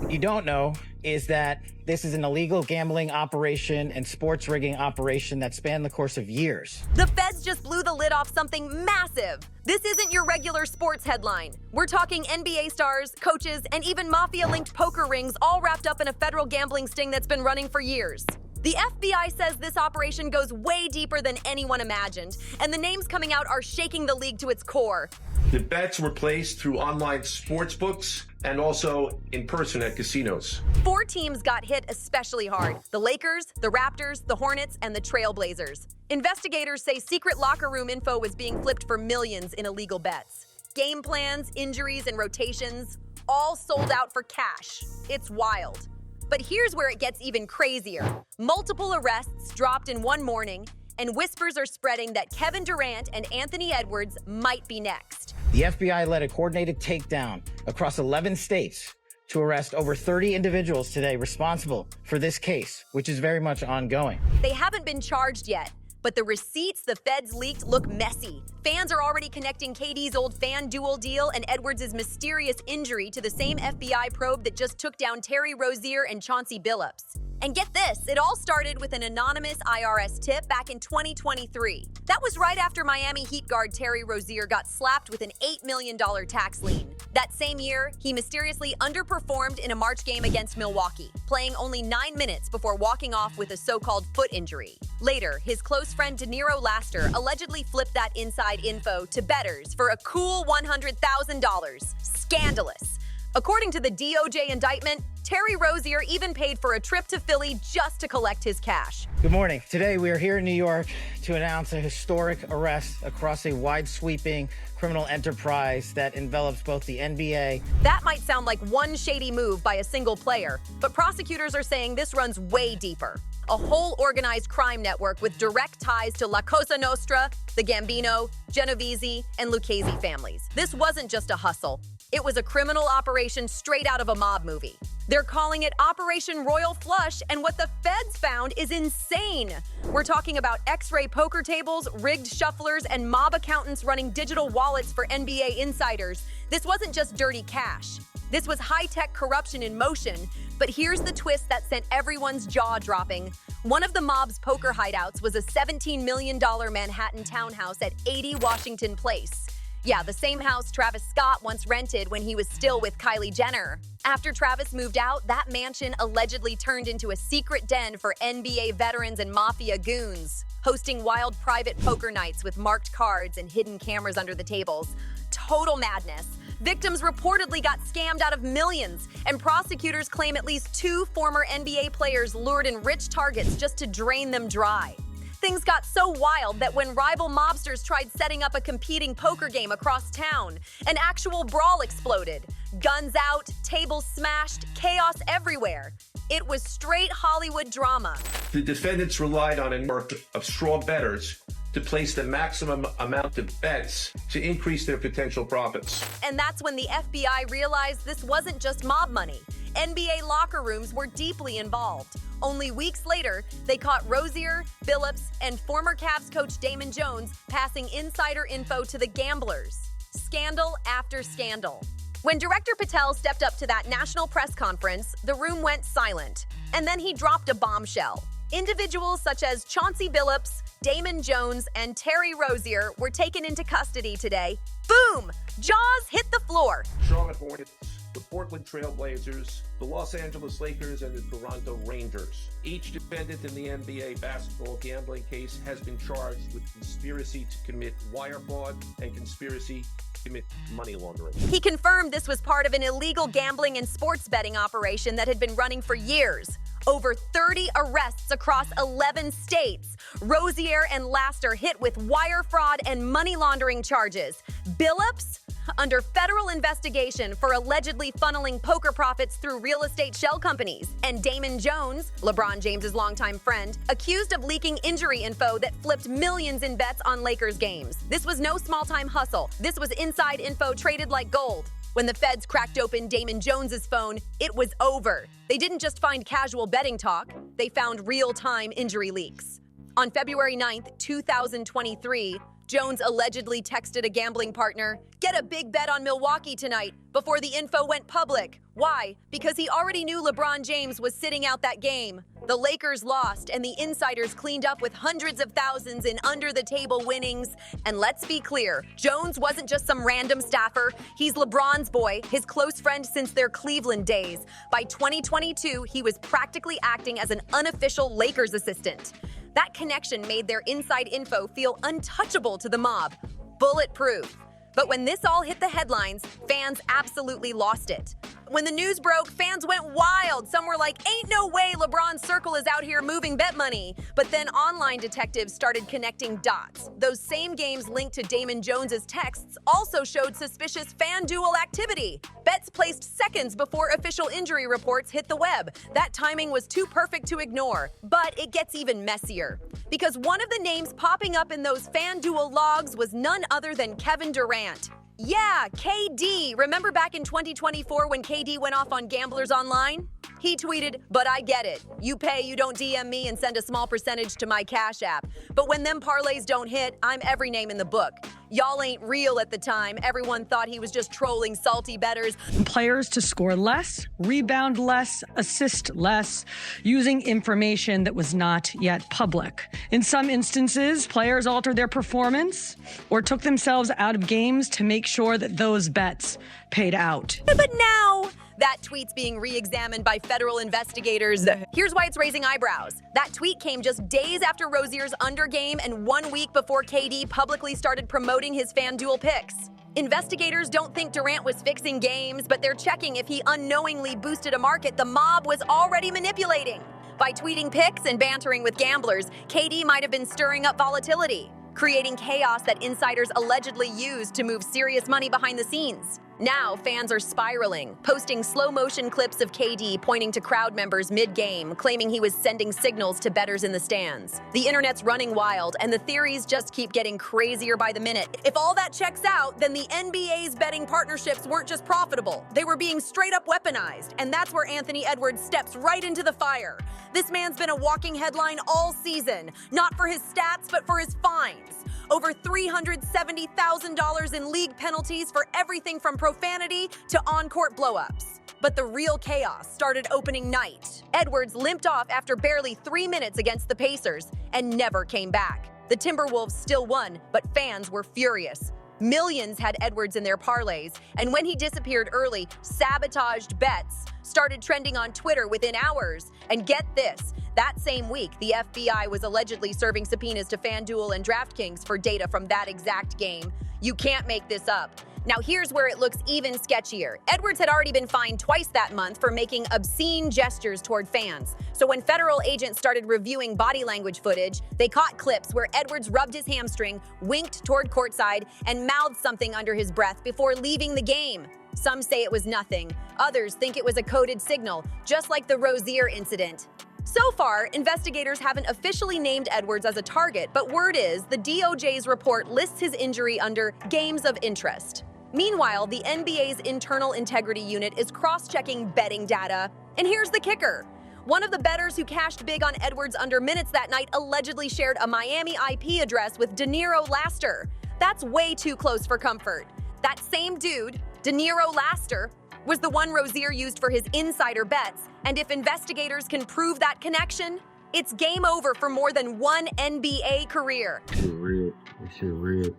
you don't know is that this is an illegal gambling operation and sports rigging operation that spanned the course of years. The feds just blew the lid off something massive. This isn't your regular sports headline. We're talking NBA stars, coaches, and even mafia-linked poker rings all wrapped up in a federal gambling sting that's been running for years. The FBI says this operation goes way deeper than anyone imagined, and the names coming out are shaking the league to its core. The bets were placed through online sports books and also in person at casinos. 4 teams got hit especially hard: the Lakers, the Raptors, the Hornets, and the Trailblazers. Investigators say secret locker room info was being flipped for millions in illegal bets. Game plans, injuries, and rotations, all sold out for cash. It's wild. But here's where it gets even crazier. Multiple arrests dropped in one morning, and whispers are spreading that Kevin Durant and Anthony Edwards might be next. The FBI led a coordinated takedown across 11 states to arrest over 30 individuals today responsible for this case, which is very much ongoing. They haven't been charged yet, but the receipts the feds leaked look messy. Fans are already connecting KD's old FanDuel deal and Edwards' mysterious injury to the same FBI probe that just took down Terry Rozier and Chauncey Billups. And get this, it all started with an anonymous IRS tip back in 2023. That was right after Miami Heat guard Terry Rozier got slapped with an $8 million tax lien. That same year, he mysteriously underperformed in a March game against Milwaukee, playing only 9 minutes before walking off with a so-called foot injury. Later, his close friend De Niro Laster allegedly flipped that inside info to bettors for a cool $100,000. Scandalous. According to the DOJ indictment, Terry Rozier even paid for a trip to Philly just to collect his cash. Good morning. Today we are here in New York to announce a historic arrest across a wide-sweeping criminal enterprise that envelops both the NBA. That might sound like one shady move by a single player, but prosecutors are saying this runs way deeper. A whole organized crime network with direct ties to La Cosa Nostra, the Gambino, Genovese, and Lucchese families. This wasn't just a hustle. It was a criminal operation straight out of a mob movie. They're calling it Operation Royal Flush, and what the feds found is insane. We're talking about X-ray poker tables, rigged shufflers, and mob accountants running digital wallets for NBA insiders. This wasn't just dirty cash. This was high-tech corruption in motion. But here's the twist that sent everyone's jaw dropping. One of the mob's poker hideouts was a $17 million Manhattan townhouse at 80 Washington Place. Yeah, the same house Travis Scott once rented when he was still with Kylie Jenner. After Travis moved out, that mansion allegedly turned into a secret den for NBA veterans and mafia goons, hosting wild private poker nights with marked cards and hidden cameras under the tables. Total madness. Victims reportedly got scammed out of millions, and prosecutors claim at least 2 former NBA players lured in rich targets just to drain them dry. Things got so wild that when rival mobsters tried setting up a competing poker game across town, an actual brawl exploded. Guns out, tables smashed, chaos everywhere. It was straight Hollywood drama. The defendants relied on a network of straw bettors to place the maximum amount of bets to increase their potential profits. And that's when the FBI realized this wasn't just mob money. NBA locker rooms were deeply involved. Only weeks later, they caught Rozier, Billups, and former Cavs coach Damon Jones passing insider info to the gamblers. Scandal after scandal. When Director Patel stepped up to that national press conference, the room went silent. And then he dropped a bombshell. Individuals such as Chauncey Billups, Damon Jones, and Terry Rozier were taken into custody today. Boom! Jaws hit the floor. Charlotte Hornets, the Portland Trail Blazers, the Los Angeles Lakers, and the Toronto Rangers. Each defendant in the NBA basketball gambling case has been charged with conspiracy to commit wire fraud and conspiracy to commit money laundering. He confirmed this was part of an illegal gambling and sports betting operation that had been running for years. Over 30 arrests across 11 states. Rozier and Laster hit with wire fraud and money laundering charges. Billups under federal investigation for allegedly funneling poker profits through real estate shell companies. And Damon Jones, LeBron James's longtime friend, accused of leaking injury info that flipped millions in bets on Lakers games. This was no small-time hustle. This was inside info traded like gold. When the feds cracked open Damon Jones's phone, it was over. They didn't just find casual betting talk, they found real-time injury leaks. On February 9th, 2023, Jones allegedly texted a gambling partner, "Get a big bet on Milwaukee tonight," before the info went public. Why? Because he already knew LeBron James was sitting out that game. The Lakers lost, and the insiders cleaned up with hundreds of thousands in under-the-table winnings. And let's be clear, Jones wasn't just some random staffer. He's LeBron's boy, his close friend since their Cleveland days. By 2022, he was practically acting as an unofficial Lakers assistant. That connection made their inside info feel untouchable to the mob. Bulletproof. But when this all hit the headlines, fans absolutely lost it. When the news broke, fans went wild. Some were like, ain't no way LeBron's circle is out here moving bet money. But then online detectives started connecting dots. Those same games linked to Damon Jones's texts also showed suspicious FanDuel activity. Bets placed seconds before official injury reports hit the web. That timing was too perfect to ignore. But it gets even messier. Because one of the names popping up in those FanDuel logs was none other than Kevin Durant. Yeah, KD. Remember back in 2024 when KD went off on Gamblers Online? He tweeted, "But I get it. You pay, you don't DM me and send a small percentage to my Cash App. But when them parlays don't hit, I'm every name in the book. Y'all ain't real at the time. Everyone thought he was just trolling salty bettors." Players to score less, rebound less, assist less, using information that was not yet public. In some instances, players altered their performance or took themselves out of games to make sure that those bets paid out. But now, that tweet's being re-examined by federal investigators. Here's why it's raising eyebrows. That tweet came just days after Rozier's undergame and 1 week before KD publicly started promoting his FanDuel picks. Investigators don't think Durant was fixing games, but they're checking if he unknowingly boosted a market the mob was already manipulating. By tweeting picks and bantering with gamblers, KD might have been stirring up volatility, creating chaos that insiders allegedly used to move serious money behind the scenes. Now, fans are spiraling, posting slow-motion clips of KD pointing to crowd members mid-game, claiming he was sending signals to bettors in the stands. The internet's running wild, and the theories just keep getting crazier by the minute. If all that checks out, then the NBA's betting partnerships weren't just profitable. They were being straight-up weaponized, and that's where Anthony Edwards steps right into the fire. This man's been a walking headline all season, not for his stats, but for his fines. Over $370,000 in league penalties for everything from profanity to on-court blow-ups. But the real chaos started opening night. Edwards limped off after barely 3 minutes against the Pacers and never came back. The Timberwolves still won, but fans were furious. Millions had Edwards in their parlays, and when he disappeared early, sabotaged bets started trending on Twitter within hours. And get this, that same week, the FBI was allegedly serving subpoenas to FanDuel and DraftKings for data from that exact game. You can't make this up. Now here's where it looks even sketchier. Edwards had already been fined twice that month for making obscene gestures toward fans. So when federal agents started reviewing body language footage, they caught clips where Edwards rubbed his hamstring, winked toward courtside, and mouthed something under his breath before leaving the game. Some say it was nothing. Others think it was a coded signal, just like the Rozier incident. So far, investigators haven't officially named Edwards as a target, but word is the DOJ's report lists his injury under games of interest. Meanwhile, the NBA's internal integrity unit is cross-checking betting data. And here's the kicker. One of the bettors who cashed big on Edwards under minutes that night allegedly shared a Miami IP address with De Niro Laster. That's way too close for comfort. That same dude, De Niro Laster, was the one Rozier used for his insider bets, and if investigators can prove that connection, it's game over for more than one NBA career. Shit real. This shit real.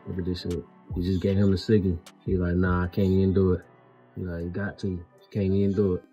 Look at this shit. He just gave him the signal. He's like, nah, I can't even do it. He's like, you got to. Can't even do it.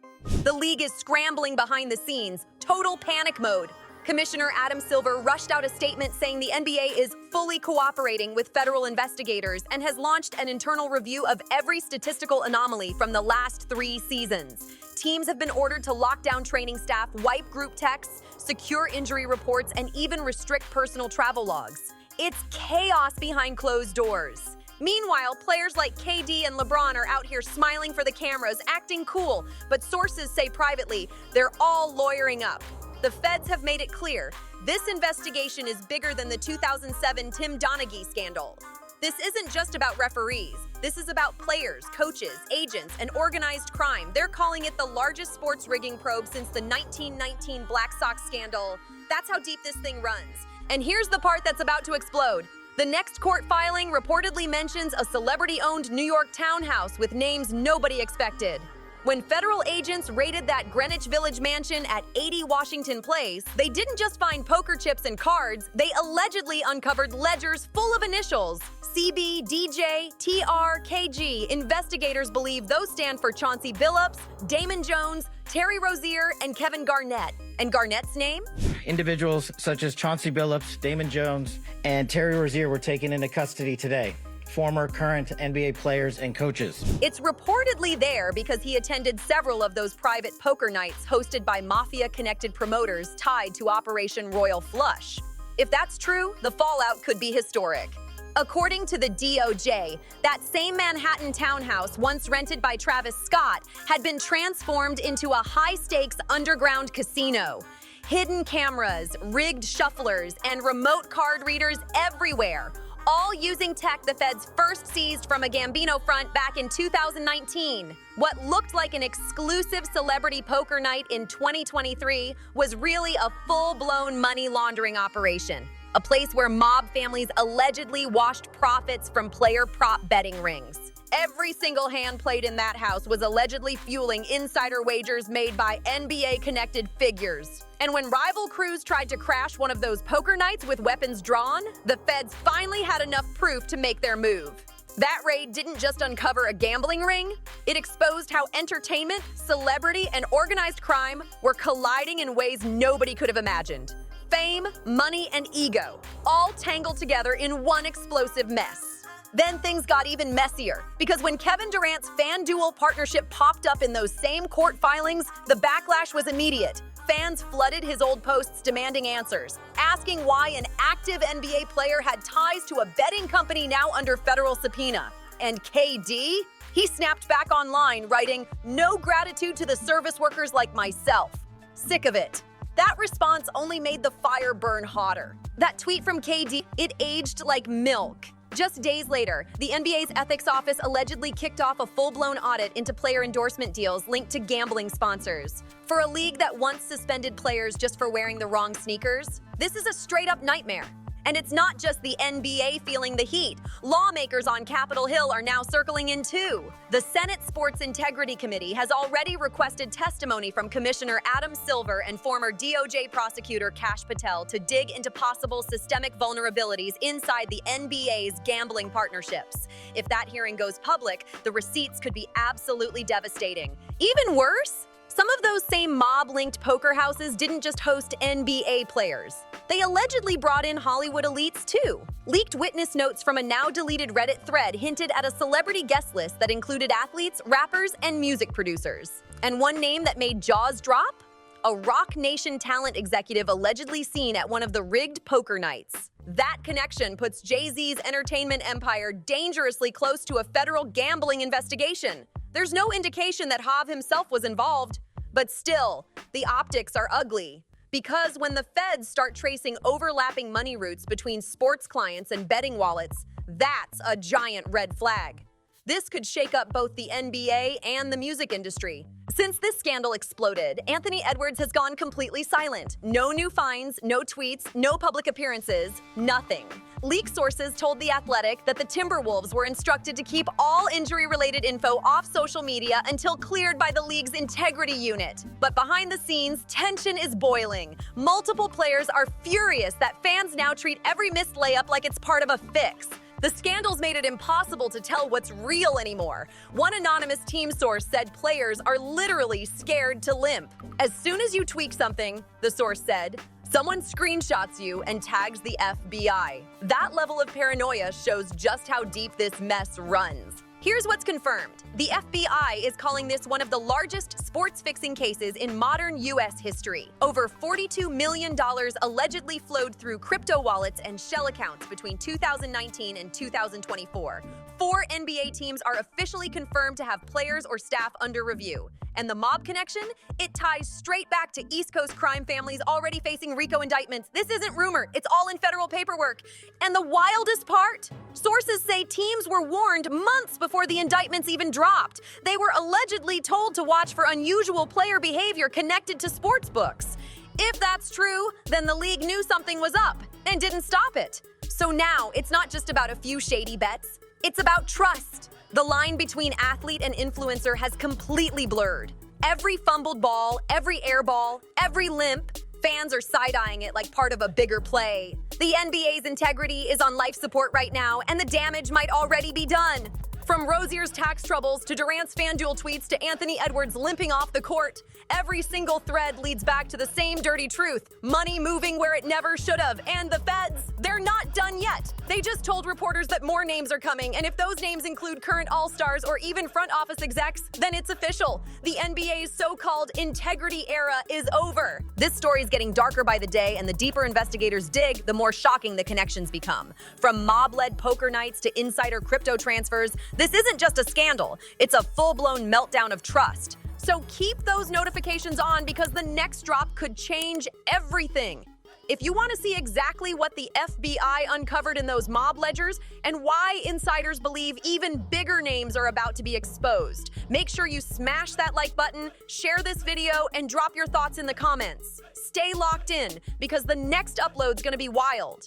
The league is scrambling behind the scenes, total panic mode. Commissioner Adam Silver rushed out a statement saying the NBA is fully cooperating with federal investigators and has launched an internal review of every statistical anomaly from the last 3 seasons. Teams have been ordered to lock down training staff, wipe group texts, secure injury reports, and even restrict personal travel logs. It's chaos behind closed doors. Meanwhile, players like KD and LeBron are out here smiling for the cameras, acting cool, but sources say privately they're all lawyering up. The feds have made it clear, this investigation is bigger than the 2007 Tim Donaghy scandal. This isn't just about referees. This is about players, coaches, agents, and organized crime. They're calling it the largest sports rigging probe since the 1919 Black Sox scandal. That's how deep this thing runs. And here's the part that's about to explode. The next court filing reportedly mentions a celebrity-owned New York townhouse with names nobody expected. When federal agents raided that Greenwich Village mansion at 80 Washington Place, they didn't just find poker chips and cards, they allegedly uncovered ledgers full of initials. CB, DJ, TR, KG. Investigators believe those stand for Chauncey Billups, Damon Jones, Terry Rozier, and Kevin Garnett. And Garnett's name? Individuals such as Chauncey Billups, Damon Jones, and Terry Rozier were taken into custody today. Former, current NBA players and coaches. It's reportedly there because he attended several of those private poker nights hosted by mafia-connected promoters tied to Operation Royal Flush. If that's true, the fallout could be historic. According to the DOJ, that same Manhattan townhouse once rented by Travis Scott had been transformed into a high-stakes underground casino. Hidden cameras, rigged shufflers, and remote card readers everywhere, all using tech the feds first seized from a Gambino front back in 2019. What looked like an exclusive celebrity poker night in 2023 was really a full-blown money laundering operation. A place where mob families allegedly washed profits from player prop betting rings. Every single hand played in that house was allegedly fueling insider wagers made by NBA-connected figures. And when rival crews tried to crash one of those poker nights with weapons drawn, the feds finally had enough proof to make their move. That raid didn't just uncover a gambling ring, it exposed how entertainment, celebrity, and organized crime were colliding in ways nobody could have imagined. Fame, money, and ego, all tangled together in one explosive mess. Then things got even messier, because when Kevin Durant's FanDuel partnership popped up in those same court filings, the backlash was immediate. Fans flooded his old posts demanding answers, asking why an active NBA player had ties to a betting company now under federal subpoena. And KD? He snapped back online, writing, "No gratitude to the service workers like myself. Sick of it." That response only made the fire burn hotter. That tweet from KD, it aged like milk. Just days later, the NBA's ethics office allegedly kicked off a full-blown audit into player endorsement deals linked to gambling sponsors. For a league that once suspended players just for wearing the wrong sneakers, this is a straight-up nightmare. And it's not just the NBA feeling the heat. Lawmakers on Capitol Hill are now circling in too. The Senate Sports Integrity Committee has already requested testimony from Commissioner Adam Silver and former DOJ prosecutor Kash Patel to dig into possible systemic vulnerabilities inside the NBA's gambling partnerships. If that hearing goes public, the receipts could be absolutely devastating. Even worse, some of those same mob-linked poker houses didn't just host NBA players. They allegedly brought in Hollywood elites too. Leaked witness notes from a now-deleted Reddit thread hinted at a celebrity guest list that included athletes, rappers, and music producers. And one name that made jaws drop? A Rock Nation talent executive allegedly seen at one of the rigged poker nights. That connection puts Jay-Z's entertainment empire dangerously close to a federal gambling investigation. There's no indication that Hav himself was involved, but still, the optics are ugly. Because when the feds start tracing overlapping money routes between sports clients and betting wallets, that's a giant red flag. This could shake up both the NBA and the music industry. Since this scandal exploded, Anthony Edwards has gone completely silent. No new fines, no tweets, no public appearances, nothing. Leak sources told The Athletic that the Timberwolves were instructed to keep all injury-related info off social media until cleared by the league's integrity unit. But behind the scenes, tension is boiling. Multiple players are furious that fans now treat every missed layup like it's part of a fix. The scandals made it impossible to tell what's real anymore. One anonymous team source said players are literally scared to limp. As soon as you tweak something, the source said, someone screenshots you and tags the FBI. That level of paranoia shows just how deep this mess runs. Here's what's confirmed. The FBI is calling this one of the largest sports fixing cases in modern U.S. history. Over $42 million allegedly flowed through crypto wallets and shell accounts between 2019 and 2024. 4 NBA teams are officially confirmed to have players or staff under review. And the mob connection? It ties straight back to East Coast crime families already facing RICO indictments. This isn't rumor, it's all in federal paperwork. And the wildest part? Sources say teams were warned months before the indictments even dropped. They were allegedly told to watch for unusual player behavior connected to sports books. If that's true, then the league knew something was up and didn't stop it. So now, it's not just about a few shady bets. It's about trust. The line between athlete and influencer has completely blurred. Every fumbled ball, every air ball, every limp, fans are side-eyeing it like part of a bigger play. The NBA's integrity is on life support right now, and the damage might already be done. From Rozier's tax troubles to Durant's FanDuel tweets to Anthony Edwards limping off the court, every single thread leads back to the same dirty truth. Money moving where it never should have. And the feds, they're not done yet. They just told reporters that more names are coming, and if those names include current All-Stars or even front office execs, then it's official. The NBA's so-called integrity era is over. This story is getting darker by the day, and the deeper investigators dig, the more shocking the connections become. From mob-led poker nights to insider crypto transfers, this isn't just a scandal, it's a full-blown meltdown of trust. So keep those notifications on because the next drop could change everything. If you want to see exactly what the FBI uncovered in those mob ledgers and why insiders believe even bigger names are about to be exposed, make sure you smash that like button, share this video, and drop your thoughts in the comments. Stay locked in because the next upload's gonna be wild.